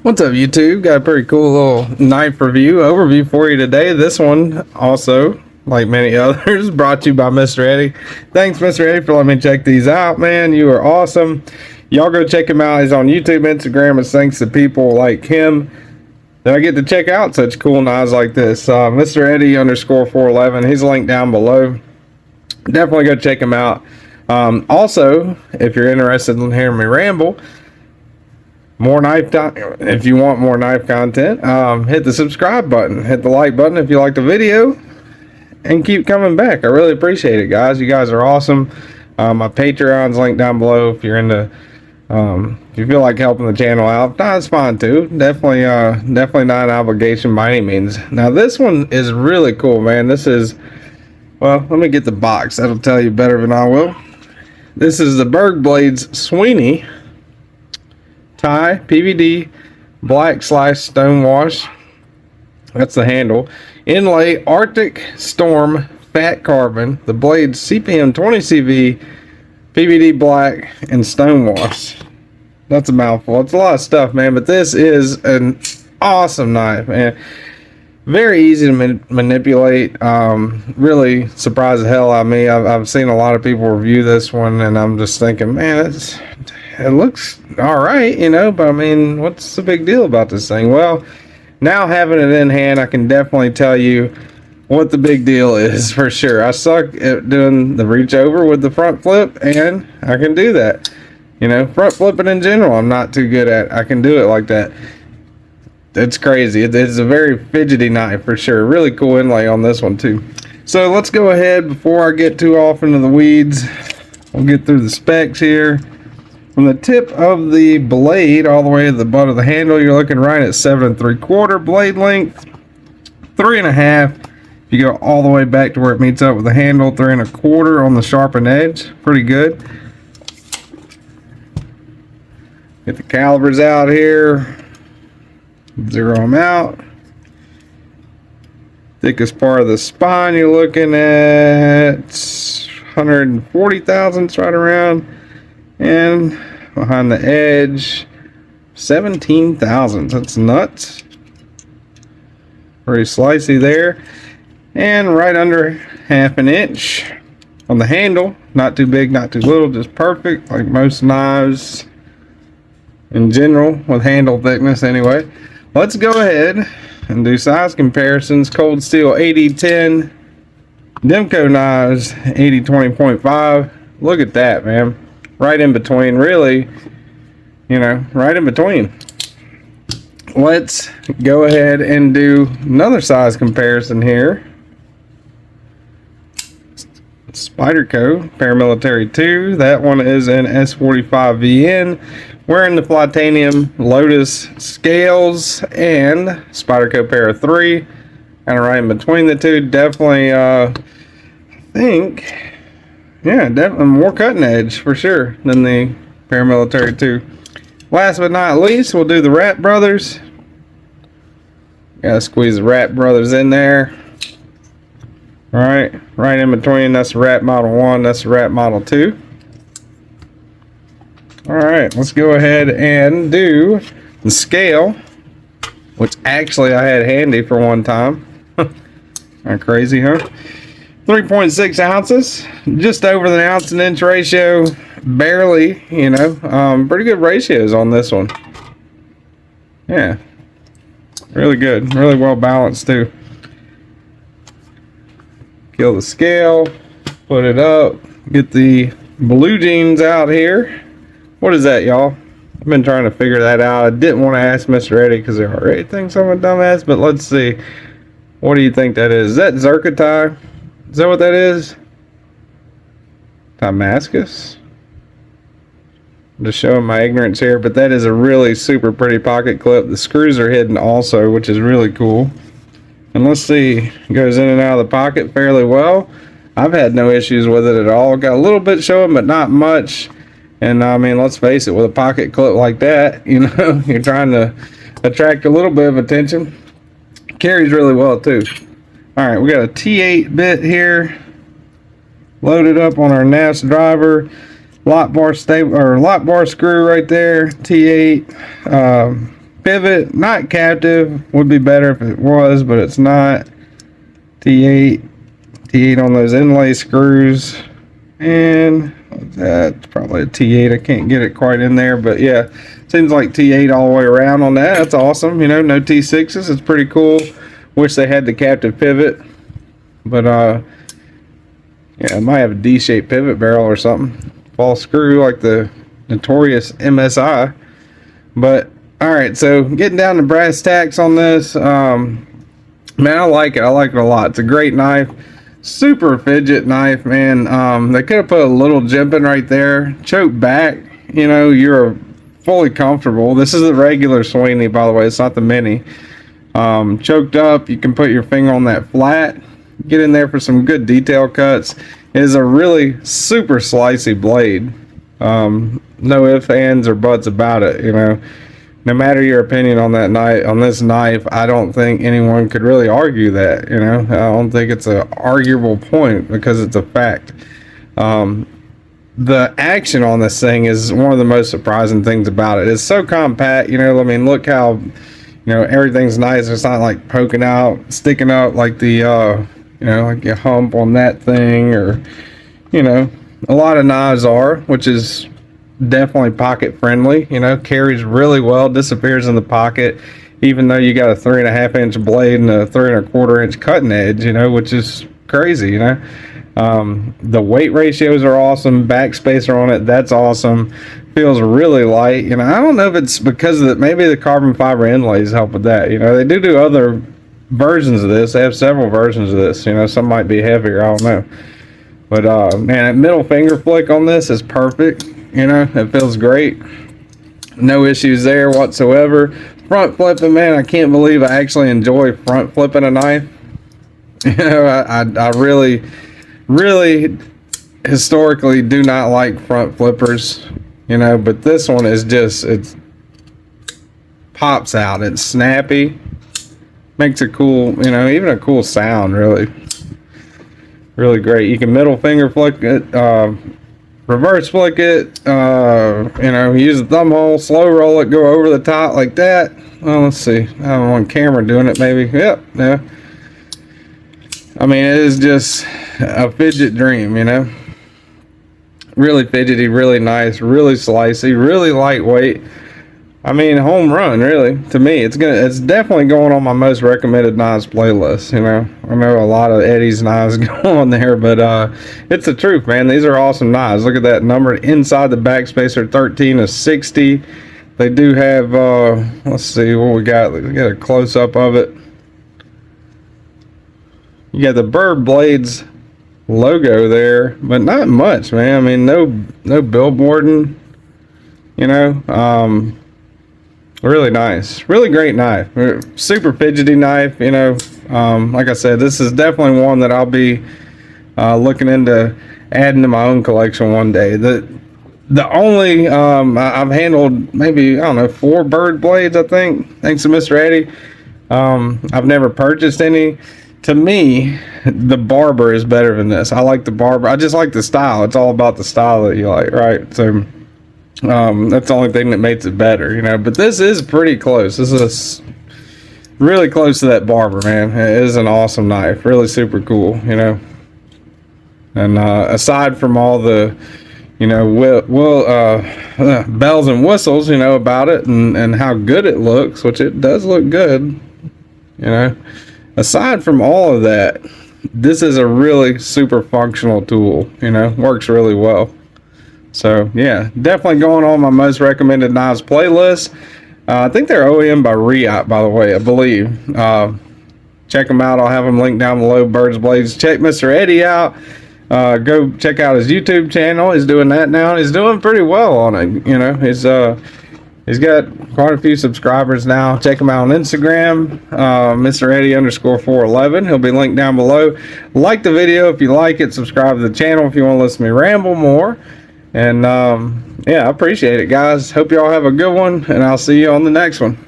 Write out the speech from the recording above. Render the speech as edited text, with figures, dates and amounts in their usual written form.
What's up, YouTube? Got a pretty cool little knife review overview for you today. This one also, like many others, brought to you by Mr. Eddie. Thanks, Mr. Eddie, for letting me check these out, man. You are awesome. Y'all go check him out. He's on YouTube, Instagram. It's thanks to people like him that I get to check out such cool knives like this. Mr. Eddie _411. He's linked down below. Definitely go check him out. Also, if you're interested in hearing me ramble, more knife if you want more knife content, hit the subscribe button, hit the like button if you like the video, and keep coming back. I really appreciate it, guys. You guys are awesome. My Patreon's linked down below if you're into if you feel like helping the channel out. That's fine too. Definitely not an obligation by any means. Now this one is really cool, man. This is, well, let me get the box. That'll tell you better than I will. This is the Berg Blades Sweeney tie PVD black stone wash. That's the handle. Inlay Arctic Storm fat carbon. The blades CPM 20CV PVD black and stone wash. That's a mouthful. It's a lot of stuff, man, but this is an awesome knife, man. Very easy to manipulate. Really surprised the hell out of me. I've seen a lot of people review this one, and I'm just thinking, man, it looks all right, you know, but I mean, what's the big deal about this thing? Well, now having it in hand, I can definitely tell you what the big deal is for sure. I suck at doing the reach over with the front flip, and I can do that. You know, front flipping in general, I'm not too good at. I can do it like that. It's crazy. It's a very fidgety knife for sure. Really cool inlay on this one too. So let's go ahead, before I get too off into the weeds, we'll get through the specs here. From the tip of the blade all the way to the butt of the handle, you're looking right at 7 3/4 blade length, 3 1/2. If you go all the way back to where it meets up with the handle, 3 1/4 on the sharpened edge. Pretty good. Get the calibers out here. Zero them out. Thickest part of the spine, you're looking at 140 thousandths right around. And behind the edge, 17 thousandths. That's nuts. Pretty slicey there. And right under 1/2 inch on the handle. Not too big, not too little, just perfect, like most knives in general with handle thickness anyway. Let's go ahead and do size comparisons. Cold Steel 8010, Demco Knives 80-20.5. Look at that, man. Right in between, really, you know, right in between. Let's go ahead and do another size comparison here. Spyderco Paramilitary 2. That one is in S45VN. Wearing the Flitanium Lotus scales, and Spyderco Para 3. Kind of right in between the two. Definitely, I think, yeah, definitely more cutting edge for sure than the Paramilitary 2. Last but not least, we'll do the Rat Brothers. Gotta squeeze the Rat Brothers in there. Right in between. That's the Rat Model 1, that's the Rat Model 2. Alright, let's go ahead and do the scale, which actually I had handy for one time. Kinda crazy, huh? 3.6 ounces, just over the ounce and inch ratio, barely, you know, pretty good ratios on this one. Yeah, really good, really well balanced too. Kill the scale, put it up, get the blue jeans out here. What is that, y'all? I've been trying to figure that out. I didn't want to ask Mr. Eddie because he already thinks I'm a dumbass, but let's see. What do you think that is? Is that Zirconium? Is that what that is? Damascus? I'm just showing my ignorance here, but that is a really super pretty pocket clip. The screws are hidden also, which is really cool. And let's see, it goes in and out of the pocket fairly well. I've had no issues with it at all. Got a little bit showing, but not much. And I mean, let's face it, with a pocket clip like that, you know, you're trying to attract a little bit of attention. Carries really well too. All right, we got a T8 bit here, loaded up on our NAS driver. Lock bar screw right there. T8 pivot, not captive. Would be better if it was, but it's not. T8 on those inlay screws, and that's probably a T8. I can't get it quite in there, but yeah, seems like T8 all the way around on that. That's awesome. You know, no T6s. It's pretty cool. Wish they had the captive pivot, but yeah, I might have a D-shaped pivot barrel or something. False screw like the notorious MSI. But all right, so getting down to brass tacks on this. Man, I like it. I like it a lot. It's a great knife. Super fidget knife, man. They could have put a little jimping right there. Choke back. You know, you're fully comfortable. This is the regular Sweeney, by the way. It's not the mini. Choked up. You can put your finger on that flat. Get in there for some good detail cuts. It is a really super slicey blade. No ifs, ands, or buts about it. You know, no matter your opinion on that knife, on this knife, I don't think anyone could really argue that. You know, I don't think it's an arguable point because it's a fact. The action on this thing is one of the most surprising things about it. It's so compact. You know, I mean, look how, you know, everything's nice. It's not like poking out, sticking up like the you know, like a hump on that thing, or, you know, a lot of knives are, which is definitely pocket friendly. You know, carries really well, disappears in the pocket, even though you got a 3.5 inch blade and a 3.25 inch cutting edge, you know, which is crazy. You know, the weight ratios are awesome. Backspacer on it, that's awesome. Feels really light. You know, I don't know if it's because of maybe the carbon fiber inlays help with that. You know, they do other versions of this. They have several versions of this. You know, some might be heavier, I don't know. But man, that middle finger flick on this is perfect. You know, it feels great. No issues there whatsoever. Front flipping, man, I can't believe I actually enjoy front flipping a knife. You know, I really historically do not like front flippers. You know, but this one is just, it pops out. It's snappy. Makes a cool, you know, even a cool sound, really. Really great. You can middle finger flick it, reverse flick it, you know, use the thumb hole, slow roll it, go over the top like that. Well, let's see. I don't want camera doing it, maybe. Yep, yeah. I mean, it is just a fidget dream, you know. Really fidgety, really nice, really slicey, really lightweight. I mean, home run, really. To me, it's definitely going on my most recommended knives playlist. You know, I know a lot of Eddie's knives go on there, but it's the truth, man. These are awesome knives. Look at that number inside the backspacer, 13 to 60. They do have, let's see what we got. Let's get a close up of it. You got the Berg Blades logo there, but not much, man. I mean, no billboarding. You know, really nice, really great knife. Super fidgety knife. You know, like I said, this is definitely one that I'll be looking into adding to my own collection one day. The only I've handled maybe, I don't know, 4 Berg blades, I think, thanks to Mr. Eddie. I've never purchased any. To me, the Barber is better than this. I like the Barber. I just like the style. It's all about the style that you like, right? So that's the only thing that makes it better, you know. But this is pretty close. This is really close to that Barber, man. It is an awesome knife. Really super cool, you know. And aside from all the, you know, bells and whistles, you know, about it, and how good it looks, which it does look good, you know. Aside from all of that, this is a really super functional tool, you know. Works really well. So yeah, definitely going on my most recommended knives playlist. I think they're OEM by Riot, by the way, I believe. Check them out. I'll have them linked down below. Berg Blades. Check Mr. Eddie out. Go check out his YouTube channel. He's doing that now. He's doing pretty well on it. You know, he's got quite a few subscribers now. Check him out on Instagram, Mr. Eddie_411. He'll be linked down below. Like the video if you like it. Subscribe to the channel if you want to listen to me ramble more. And yeah, I appreciate it, guys. Hope y'all have a good one, and I'll see you on the next one.